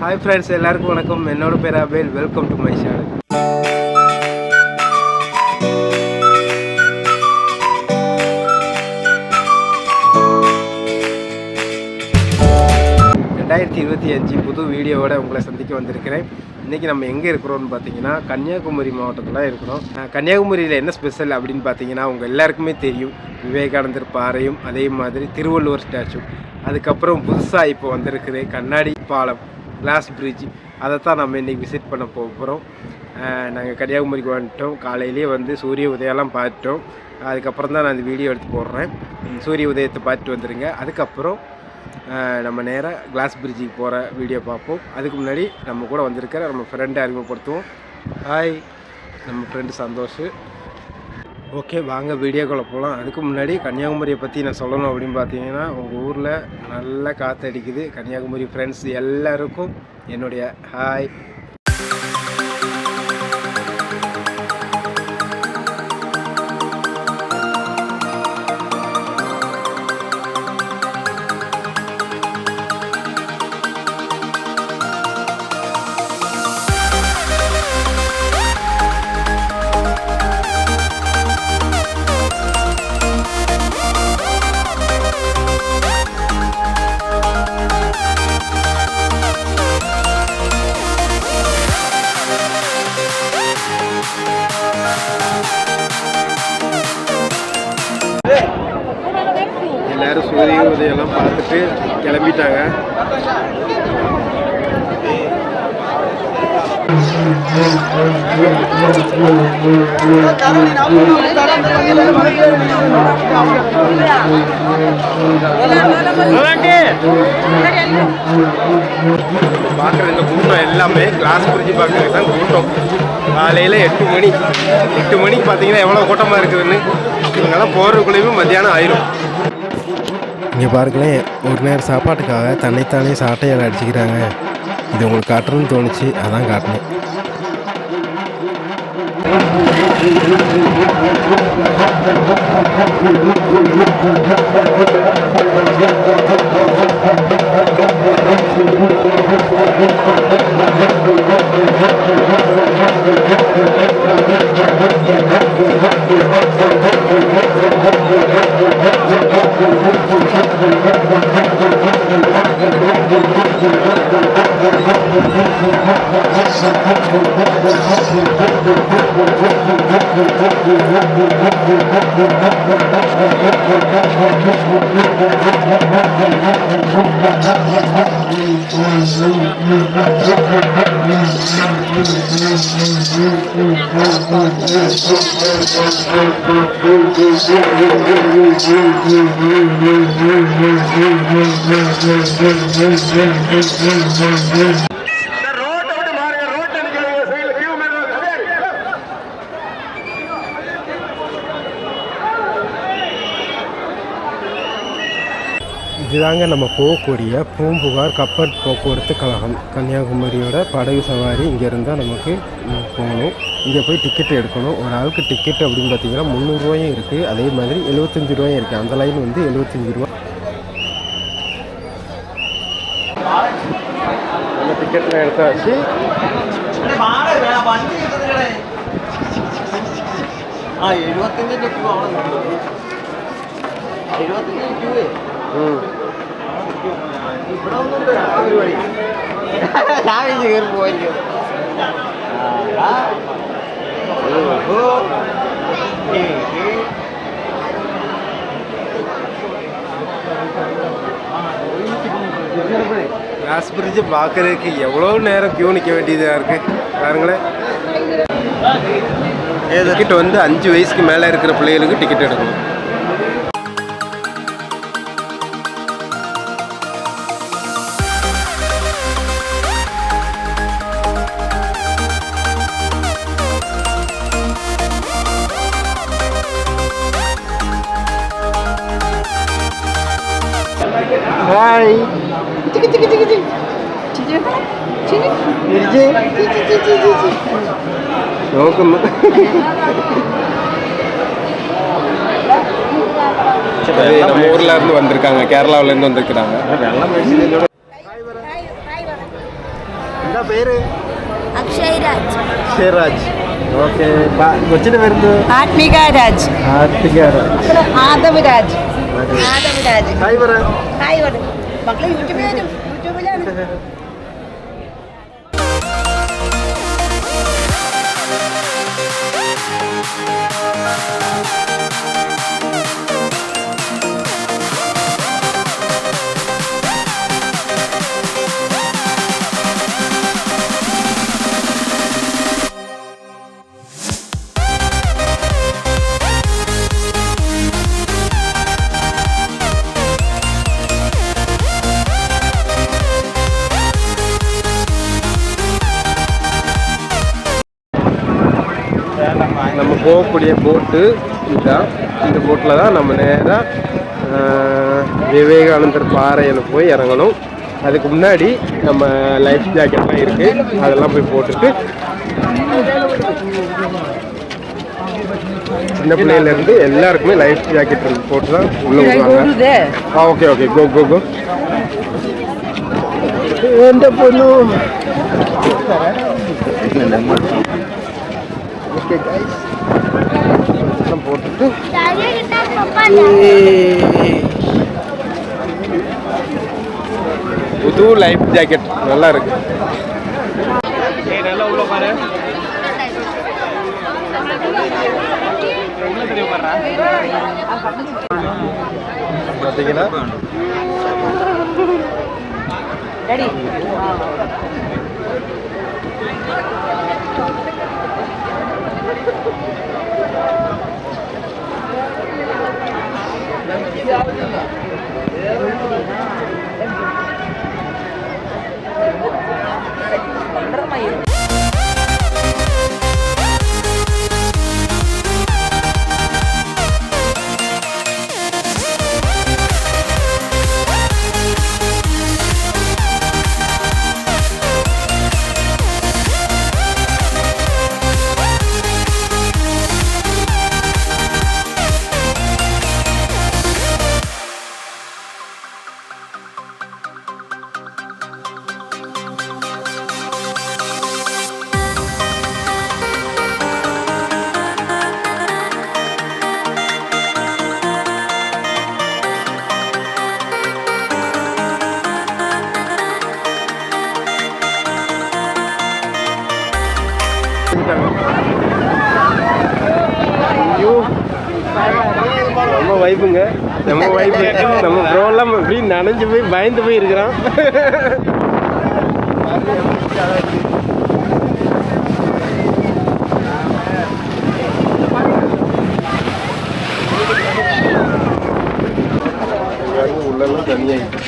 Hi friends, எல்லாருக்கும் வணக்கம். என்னோட பேர் Abell. Welcome to my channel. புது வீடியோவோட உங்களை சந்திக்க வந்திருக்கிறேன். இன்றைக்கி நம்ம எங்கே இருக்கிறோம்னு பார்த்தீங்கன்னா கன்னியாகுமரி மாவட்டத்தில் இருக்கிறோம். கன்னியாகுமரியில் என்ன ஸ்பெஷல் அப்படின்னு பார்த்தீங்கன்னா உங்கள் எல்லாருக்குமே தெரியும், விவேகானந்தர் பாறையும் அதே மாதிரி திருவள்ளுவர் ஸ்டாச்சு, அதுக்கப்புறம் புதுசாக இப்போ வந்திருக்குது கண்ணாடி பாலம், கிளாஸ் பிரிட்ஜ். அதை தான் நம்ம இன்றைக்கி விசிட் பண்ண போகிறோம். நாங்கள் கன்னியாகுமரிக்கு வந்துட்டோம். காலையிலேயே வந்து சூரிய உதயம்லாம் பார்த்துட்டோம். அதுக்கப்புறம் தான் நான் இந்த வீடியோ எடுத்து போடுறேன். சூரிய உதயத்தை பார்த்துட்டு வந்துடுங்க. அதுக்கப்புறம் நம்ம நேராக கிளாஸ் பிரிட்ஜுக்கு போகிற வீடியோ பார்ப்போம். அதுக்கு முன்னாடி நம்ம கூட வந்திருக்கிற நம்ம ஃப்ரெண்டை அறிமுகப்படுத்துவோம். ஹாய், நம்ம ஃப்ரெண்டு சந்தோஷ். ஓகே, வாங்க வீடியோக்குள்ளே போகலாம். அதுக்கு முன்னாடி கன்னியாகுமரியை பற்றி நான் சொல்லணும் அப்படின்னு பார்த்தீங்கன்னா, உங்கள் ஊரில் நல்லா காற்றடிக்குது. கன்னியாகுமரி ஃப்ரெண்ட்ஸ் எல்லாருக்கும் என்னுடைய ஹாய். எல்லோரும் சூரிய உதயம்லாம் பார்த்துட்டு கிளம்பிட்டாங்க. பார்க்குற இந்த கூட்டம் எல்லாமே கிளாஸ் பிரிட்ஜ் பார்க்குறது தான் கூட்டம். காலையில் 8 மணிக்கு பார்த்தீங்கன்னா எவ்வளோ கூட்டமாக இருக்குதுன்னு. இவங்கெல்லாம் போகிறதுக்குள்ளேயுமே மத்தியானம் ஆயிரும். இங்கே பாருங்களேன், ஒரு நேரம் சாப்பாட்டுக்காக தன்னைத்தானே சாட்டையால் அடிச்சுக்கிறாங்க. இது உங்களுக்கு காட்டுறதுன்னு தோணுச்சு, அதான் காட்டினேன். இதுதாங்க நம்ம போகக்கூடிய பூம்புகார் கப்பல் போக்குவரத்து கழகம். கன்னியாகுமரியோட படகு சவாரி இங்கே இருந்தால் நமக்கு போகணும். இங்கே போய் டிக்கெட் எடுக்கணும். ஒரு ஆளுக்கு டிக்கெட் அப்படின்னு பார்த்தீங்கன்னா 300 ரூபாயும் இருக்குது, அதே மாதிரி 75 ரூபாயும் இருக்குது. அந்த லைன் வந்து 75 ரூபா. நம்ம டிக்கெட்டில் எடுத்தாச்சு. கிளாஸ் பிரிட்ஜை பார்க்கறதுக்கு எவ்வளோ நேரம் கியூ நிற்க வேண்டியதாக இருக்குது பாருங்களேன். டிக்கெட் வந்து 5 வயசுக்கு மேலே இருக்கிற பிள்ளைகளுக்கு டிக்கெட் எடுக்கணும். ஹாய், நோக்கமா நம்ம ஊர்ல இருந்து வந்திருக்காங்க, கேரளாவில இருந்து வந்திருக்காங்க. என்ன பேர்? அக்ஷய்ராஜ். அக்ஷய்ராஜ். ஓகே. వచ్చిన పేరు? ఆత్మికా రాజ్. ఆత్మికా రాజ్. ఆదవ్ రాజ్. ఆదవ్ రాజ్. హాయ్ వర. హాయ్ వర. మక్కలు యూట్యూబ్ நம்ம போகக்கூடிய போட்டு இதுதான். இந்த போட்டில் தான் நம்ம நேராக விவேகானந்தர் பாறையில் போய் இறங்கணும். அதுக்கு முன்னாடி நம்ம லைஃப் ஜாக்கெட்லாம் இருக்குது, அதெல்லாம் போய் போட்டுட்டு சின்ன பிள்ளையிலேருந்து எல்லாருக்குமே லைஃப் ஜாக்கெட் போட்டு தான் உள்ளே விடுவாங்க. ஓகே ஓகே, கோ கோ கோ. எந்த பொண்ணு? ஓகே கைஸ், போட்டுட்டு புது லைஃப் ஜாக்கெட் நல்லா இருக்கு. பார்த்தீங்கன்னா நம்ம வைப்புங்க, நம்ம வைப்பு, நம்ம ப்ரோலாம் அப்படி நனைஞ்சு போய் பயந்து போய் இருக்கிறான். உள்ளெல்லாம் தனியாகிட்டு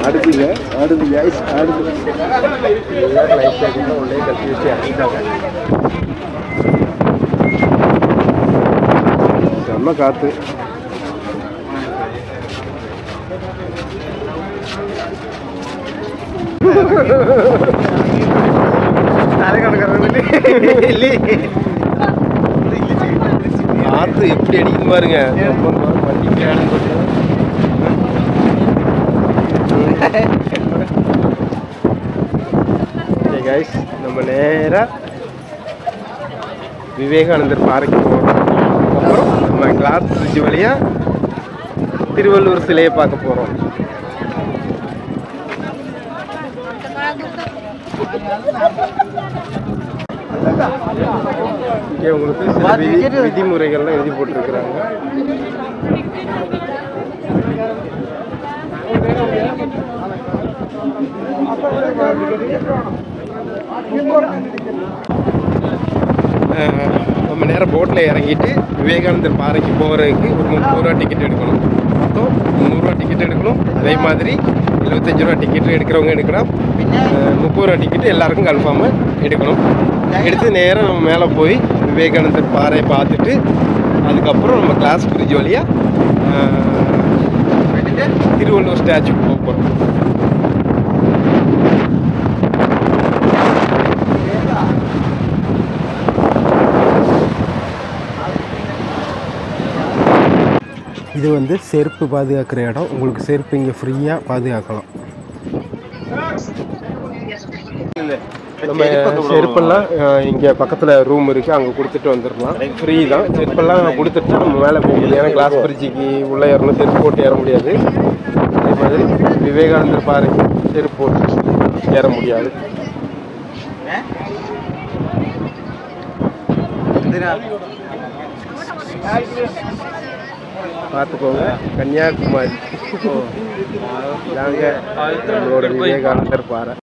ஆடுதுங்க, ஆடுது கேஸ், ஆடுது. லைஃப் ஜாக்கெட்லாம் உள்ளே கட்டி வச்சு இறங்கிட்டாங்க. செம்ம காற்று. காற்று எப்படி அடிக்குது பாருங்க. ஓகே கைஸ், நம்ம நேராக விவேகானந்தர் பாறைக்கு போகிறோம். அப்புறம் நம்ம கிளாஸ் பிரிட்ஜ் வழியாக திருவள்ளுவர் சிலையை பார்க்க போகிறோம். இங்கே உங்களுக்கு சில விதிமுறைகள்லாம் எழுதி போட்டிருக்கிறாங்க. நம்ம நேரம் போட்டில் இறங்கிட்டு விவேகானந்தர் பாறைக்கு போகிறதுக்கு ஒரு 30 ரூபா டிக்கெட் எடுக்கணும். மொத்தம் 300 ரூபா டிக்கெட் எடுக்கணும். அதே மாதிரி 75 ரூபா டிக்கெட்டு எடுக்கிறவங்க எடுக்கலாம். 30 ரூபா டிக்கெட்டு எல்லாருக்கும் கன்ஃபார்மாக எடுக்கணும். எடுத்து நேரம் நம்ம மேலே போய் விவேகானந்தர் பாறையை பார்த்துட்டு அதுக்கப்புறம் நம்ம கிளாஸ் பிரிட்ஜ் வழியாக திருவள்ளுவர் ஸ்டாச்சுக்கு போக போகிறோம். இது வந்து செருப்பு பாதுகாக்கிற இடம். உங்களுக்கு செருப்பு இங்கே ஃப்ரீயாக பாதுகாக்கலாம். நம்ம செருப்பெல்லாம் இங்கே பக்கத்தில் ரூம் இருக்குது, அங்கே கொடுத்துட்டு வந்துடலாம். ஃப்ரீ தான். செருப்பெல்லாம் கொடுத்துட்டு நம்ம மேலே போக முடியாது. ஏன்னா கிளாஸ் பிரிட்ஜுக்கு உள்ளே ஏறணும், செருப்பு போட்டு ஏற முடியாது. அதே மாதிரி விவேகானந்தர் பாருங்க, செருப்பு போட்டு ஏற முடியாது. பார்த்துக்கோங்க, கன்னியாகுமரி நாங்கள் நம்மளோட விவேகானந்தர் பாறை.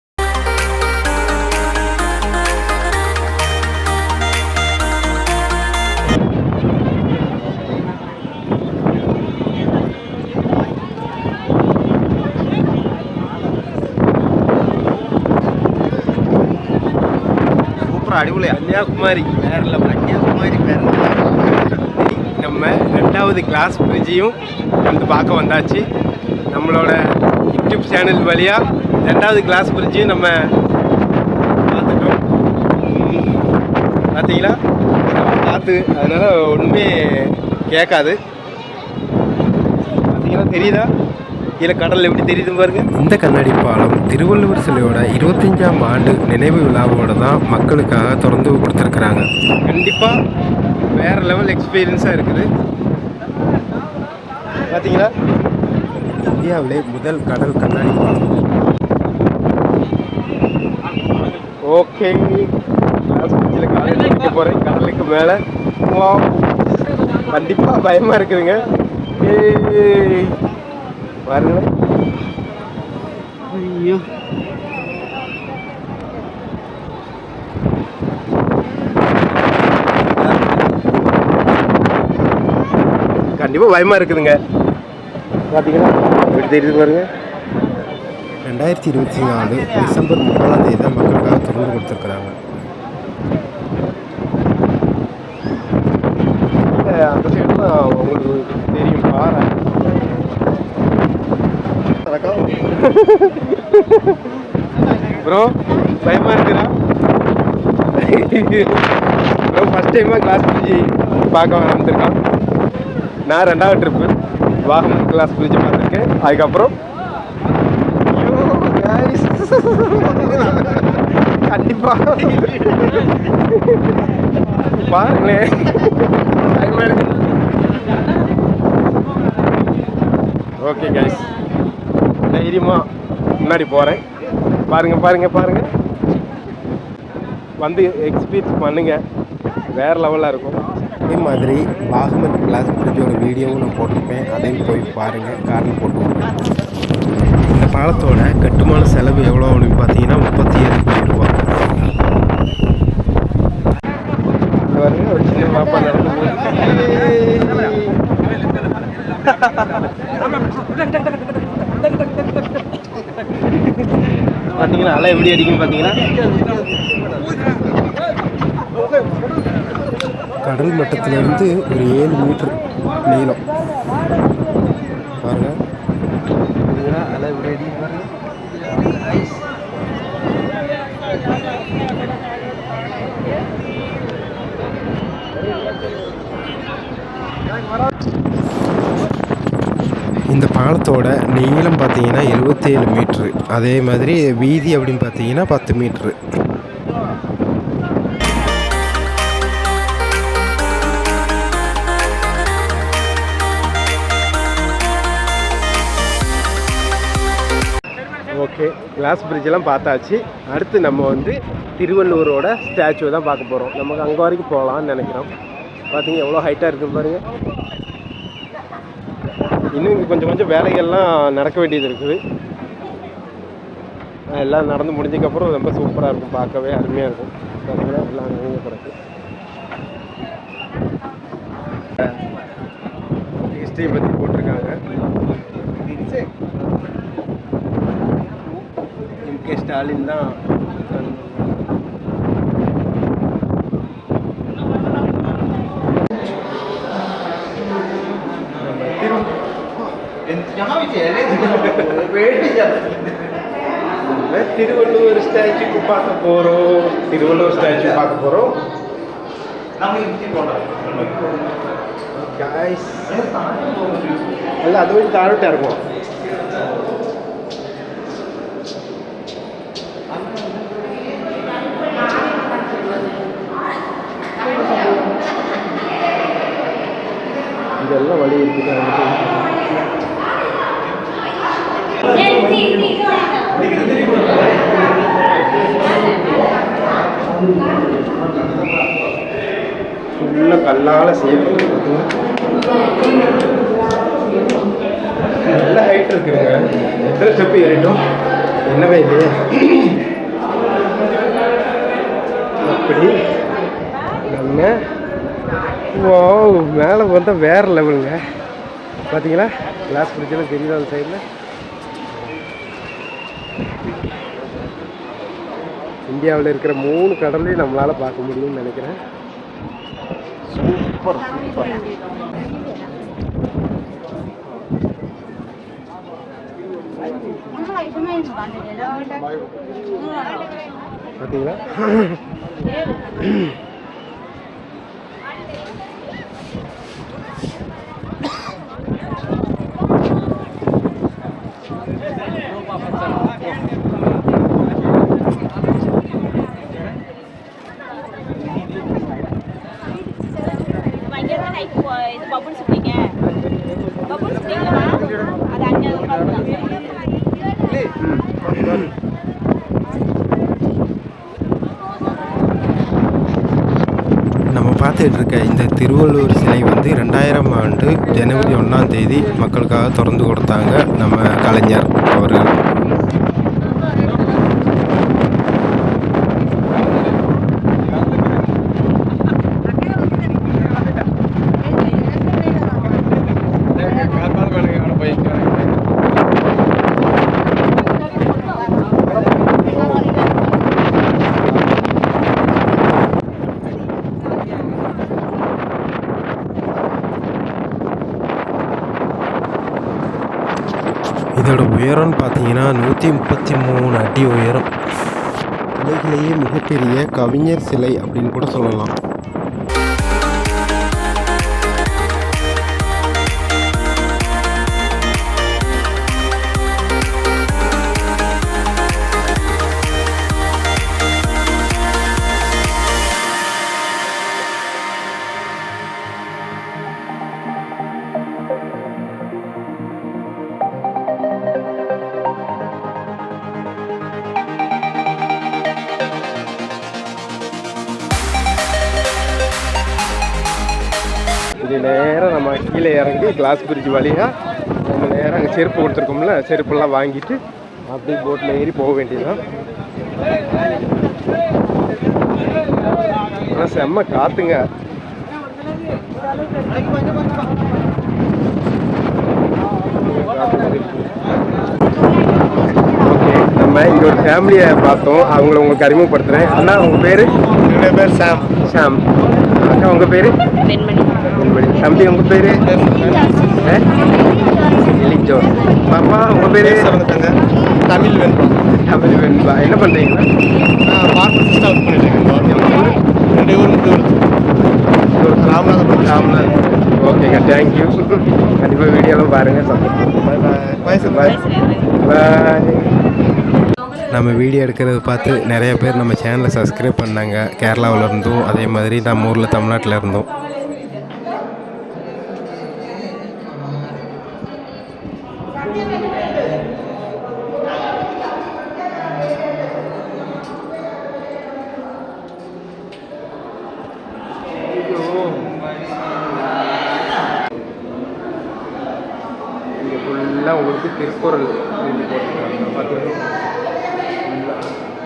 அடிப்படையா கன்னியாகுமரி வேற கன்னியாகுமரி வேற. நம்ம 2வது கிளாஸ் பிரிட்ஜையும் வந்து பார்க்க வந்தாச்சு. நம்மளோட யூடியூப் சேனல் வழியாக 2வது கிளாஸ் பிரிட்ஜையும் நம்ம பார்த்துட்டோம். பார்த்தீங்களா, காற்று அதனால் ஒன்றுமே கேட்காது. பார்த்தீங்கன்னா தெரியுதா, கீழே கடல் எப்படி தெரியுது பாருங்க. இந்த கண்ணாடி பாலம் திருவள்ளுவர் சிலையோட 25ஆம் ஆண்டு நினைவு விழாவோட தான் மக்களுக்காக திறந்து கொடுத்துருக்குறாங்க. கண்டிப்பாக வேற லெவல் எக்ஸ்பீரியன்ஸாக இருக்குது. பார்த்தீங்களா, இந்தியாவிலே முதல் கடல் கண்ணாடி பாலம். ஓகே, காலையில் போகிறேன் கடலுக்கு மேலே. கண்டிப்பாக பயமாக இருக்குதுங்க. பாருங்களேன், ஐயோ கண்டிப்பாக பயமாக இருக்குதுங்க. பார்த்தீங்கன்னா எப்படி தெரியுது பாருங்க. 2024 டிசம்பர் 3ஆம் தேதி தான் மக்களுக்காக திறந்து கொடுத்துருக்குறாங்க. அந்த சைடு தான் உங்களுக்கு தெரியும் பாறை. ப்ரோ பயமாக இருக்குதா? ப்ரோ ஃபஸ்ட் டைமாக கிளாஸ் பிரிட்ஜி பார்க்க வந்திருக்கான். நான் 2வது ட்ரிப்பு வாகனம் கிளாஸ் பிரிட்ஜை பார்த்துருக்கேன். அதுக்கப்புறம் கண்டிப்பாக பாருங்களேன். ஓகே கைஸ், தைரியமாக முன்னாடி போகிறேன். பாருங்கள் வந்து எக்ஸ்பீரியன்ஸ் பண்ணுங்கள், வேறு லெவலாக இருக்கும். அதே மாதிரி வாகமன் கிளாஸ் பிரிட்ஜோட வீடியோவும் நான் போட்டிருப்பேன், அதையும் போய் பாருங்கள். காரணம் போட்டுருப்பேன். இந்த பாலத்தோட கட்டுமான செலவு எவ்வளோ அப்படின்னு பார்த்தீங்கன்னா 37 கோடி ரூபா. ஒரு சின்ன பாப்பா நடந்து பார்த்தீங்கன்னா அலை எப்படி அடிக்குன்னு பார்த்தீங்கன்னா, கடல் மட்டத்திலிருந்து ஒரு 7 மீட்டர் நீளம் பாருங்க. அலை எப்படி அடிக்கும் பாருங்க. இந்த பாலத்தோட நீளம் பார்த்தீங்கன்னா 77 மீட்ரு. அதே மாதிரி வீதி அப்படின்னு பார்த்தீங்கன்னா 10 மீட்ரு. ஓகே, கிளாஸ் பிரிட்ஜெல்லாம் பார்த்தாச்சு. அடுத்து நம்ம வந்து திருவள்ளுவரோட ஸ்டாச்சுவை தான் பார்க்க போகிறோம். நமக்கு அங்கே வரைக்கும் போகலான்னு நினைக்கிறோம். பார்த்தீங்க எவ்வளோ ஹைட்டாக இருக்குன்னு பாருங்கள். இன்னும் இங்கே கொஞ்சம் வேலைகள்லாம் நடக்க வேண்டியது இருக்குது. எல்லாம் நடந்து முடிஞ்சதுக்கப்புறம் ரொம்ப சூப்பராக இருக்கும், பார்க்கவே அருமையாக இருக்கும். பார்த்தீங்கன்னா எல்லாம் அங்கே கிடக்கு. ஹிஸ்ட்ரியை பற்றி போட்டிருக்காங்க. எம்கே ஸ்டாலின் தான் திருவள்ளுவர் ஸ்டாச்சு பார்க்க போகிறோம். ഗായ്സ് അല്ല അതുവഴി താഴോട്ട് ഇറങ്ങുമോ? ഇതെല്ലാം വഴി ஃபுல்லாக கல்லால் செய்யப்பட்டு நல்ல ஹைட் இருக்குங்க. எத்தனை ஸ்டெப்பு ஏறிட்டோம் என்னவே இல்லையே. அப்படி நம்ம மேலே வந்தால் வேறு லெவலுங்க. பார்த்தீங்களா கிளாஸ் பிரிட்ஜெல்லாம் தெரியுதா அந்த சைடில். இந்தியாவில் இருக்கிற 3 கடலையும் நம்மளால் பார்க்க முடியும்னு நினைக்கிறேன். Super super. பார்த்தீங்களா இது பபுள் சுட்டிங்க பபுள் சுட்டிங்களா அது அங்கே பார்க்கலாம். நம்ம பார்த்துட்டு இருக்க இந்த திருவள்ளுவர் சிலை வந்து 2000 ஆண்டு ஜனவரி 1ஆம் தேதி மக்களுக்காக திறந்து கொடுத்தாங்க நம்ம கலைஞர் அவர்கள். இதோட உயரம்னு பார்த்தீங்கன்னா 133 அடி உயரம். உலகிலேயே மிகப்பெரிய கவிஞர் சிலை அப்படின்னு கூட சொல்லலாம். இது நேராக நம்ம கீழே இறங்கி கிளாஸ் பிரிட்ஜ் வழியாக நம்ம நேராக அங்கே செருப்பு கொடுத்துருக்கோம்ல, செருப்பெல்லாம் வாங்கிட்டு அப்படியே போட்டில் ஏறி போக வேண்டியதுதான். ஆனால் செம்ம காற்றுங்க. ஓகே, நம்ம இங்கே ஒரு ஃபேமிலியை பார்த்தோம். அவங்கள உங்களுக்கு அறிமுகப்படுத்துகிறேன். அண்ணா உங்கள் பேர்? என்னுடைய பேர் ஷாம். ஷாம். அக்கா உங்கள் பேர்? வெண்மணி. வெண்மணி. தம்பி உங்கள் பேர்? எலிக் ஜோஸ். பாப்பா உங்கள் பேர்? தமிழ் வெண்பா. தமிழ் வெண்பா. என்ன பண்ணுறீங்களா? ஃபார்மசிஸ்டாக ஒர்க் பண்ணிட்டுருக்கேன். ரெண்டு ஊர் ராமநாதபுரம். ராமநாதபுரம். ஓகேங்க, தேங்க்யூ. கண்டிப்பாக வீடியோலாம் பாருங்கள். சந்தோஷம். பாய் பாய் பாய். நம்ம வீடியோ எடுக்கிறது பார்த்து நிறைய பேர் நம்ம சேனலை சப்ஸ்கிரைப் பண்ணாங்க. கேரளாவில் இருந்தும் அதே மாதிரி நம்ம ஊரில் தமிழ்நாட்டில் இருந்தோம். இங்கே ஃபுல்லாக உங்களுக்கு திருக்குறள் எழுதி போட்டிருக்காங்க. பார்த்தீங்கன்னா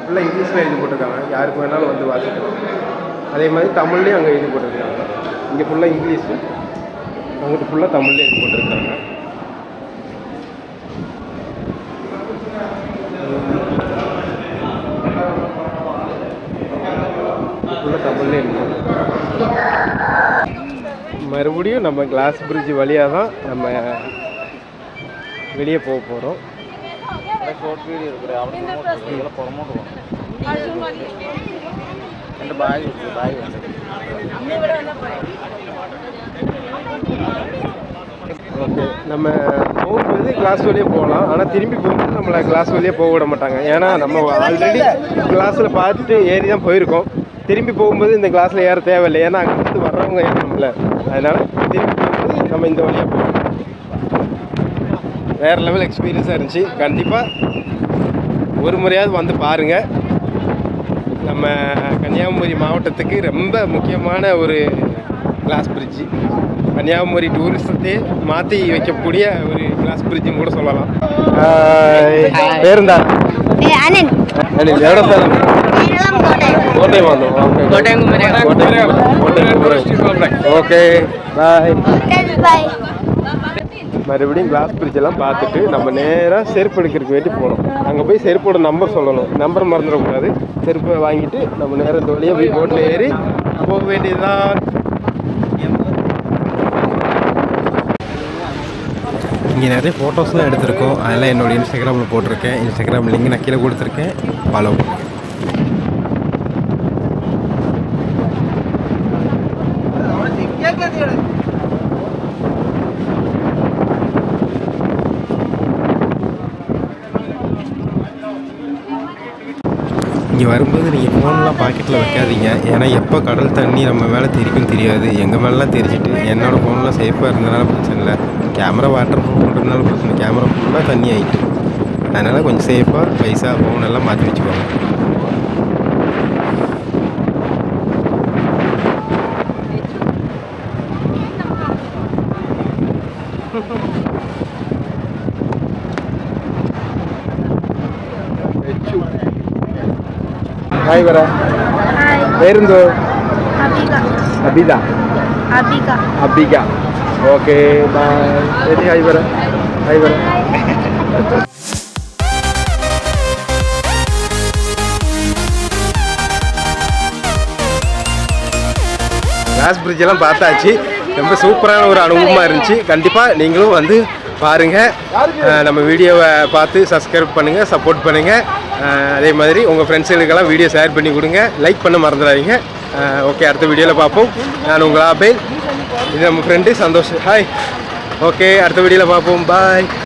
ஃபுல்லாக இங்கிலீஷில் எழுதி போட்டிருக்காங்க. யாருக்கு வேணாலும் வந்து வாசிக்கலாம். அதே மாதிரி தமிழ்லேயும் அங்கே எழுதி போட்டிருக்காங்க. இங்கே ஃபுல்லாக இங்கிலீஷு, அங்கிட்டு ஃபுல்லாக தமிழ்லேயும் எழுதி போட்டிருக்காங்க. ஃபுல்லாக தமிழ்லேயே எழுதி போட்டிருக்காங்க. மறுபடியும் நம்ம கிளாஸ் பிரிட்ஜ் வழியாக தான் நம்ம வெளியே போக போகிறோம். ஷார்ட் வீடியோ இருக்கிற ஓகே, நம்ம போகும்போது கிளாஸ் வழியே போகலாம். ஆனால் திரும்பி போகும்போது நம்மளை கிளாஸ் வழியே போக விட மாட்டாங்க. ஏன்னா நம்ம ஆல்ரெடி கிளாஸில் பார்த்துட்டு ஏறி தான் போயிருக்கோம். திரும்பி போகும்போது இந்த கிளாஸில் ஏற தேவையில்லை. ஏன்னா அங்கேருந்து வர்றவங்க ஏறணும்ல. அதனால் திரும்பி போகும்போது நம்ம இந்த வழியாக போகணும். வேறு லெவல் எக்ஸ்பீரியன்ஸாக இருந்துச்சு. கண்டிப்பாக ஒரு முறையாவது வந்து பாருங்கள். நம்ம கன்னியாகுமரி மாவட்டத்துக்கு ரொம்ப முக்கியமான ஒரு கிளாஸ் பிரிட்ஜு. கன்னியாகுமரி டூரிசத்தை மாற்றி வைக்கக்கூடிய ஒரு கிளாஸ் பிரிட்ஜுன்னு கூட சொல்லலாம். பேருந்தா அனில் எவ்வளோ சார்? கோட்டயம் வந்தோம். ஓகே, பாய். மறுபடியும் கிளாஸ் பிரிட்ஜ் எல்லாம் பார்த்துட்டு நம்ம நேராக செருப்பு எடுக்கிறதுக்கு வேண்டி போகிறோம். அங்கே போய் செருப்போட நம்பர் சொல்லணும். நம்பர் மறந்துடக்கூடாது. செருப்பை வாங்கிட்டு நம்ம நேரம் இந்த வழியாக போய் போட்டில் ஏறி போக வேண்டியதுதான். இங்கே நிறைய ஃபோட்டோஸ்லாம் எடுத்திருக்கோம். அதெல்லாம் என்னோடய இன்ஸ்டாகிராமில் போட்டிருக்கேன். இன்ஸ்டாகிராம் லிங்க் நான் கீழே கொடுத்துருக்கேன். ஃபாலோ பண்ணுங்க. இங்கே வரும்போது நீங்கள் ஃபோன்லாம் பாக்கெட்டில் வைக்காதீங்க. ஏன்னா எப்போ கடல் தண்ணி நம்ம மேலே தெரிக்கும் தெரியாது. எங்கள் மேலாம் தெரிஞ்சிட்டு என்னோடய ஃபோன்லாம் சேஃபாக இருந்தனால பிரச்சனை இல்லை. கேமரா வாட்டர் ப்ரூஃப் பண்ணுறதுனால பிரச்சனை. கேமரா ஃபுல்லாக தண்ணி ஆகிட்டு. அதனால் கொஞ்சம் சேஃபாக பைசா ஃபோன் எல்லாம் மாற்றி வச்சுக்கோங்க. ஹாய் வரா. பேருந்து அபிகா. ஓகே, பாய். ஹாய் வரா. கிளாஸ் பிரிட்ஜ் எல்லாம் பார்த்தாச்சு. ரொம்ப சூப்பரான ஒரு அனுபவமாக இருந்துச்சு. கண்டிப்பாக நீங்களும் வந்து பாருங்கள். நம்ம வீடியோவை பார்த்து சப்ஸ்கிரைப் பண்ணுங்கள், சப்போர்ட் பண்ணுங்கள். அதே மாதிரி உங்கள் ஃப்ரெண்ட்ஸுகளுக்கெல்லாம் வீடியோ ஷேர் பண்ணி கொடுங்க. லைக் பண்ண மறந்துடாதீங்க. ஓகே, அடுத்த வீடியோவில் பார்ப்போம். நான் உங்கள் ஆபேல். இது நம்ம ஃப்ரெண்டு சந்தோஷ். ஹாய். ஓகே, அடுத்த வீடியோவில் பார்ப்போம். பாய்.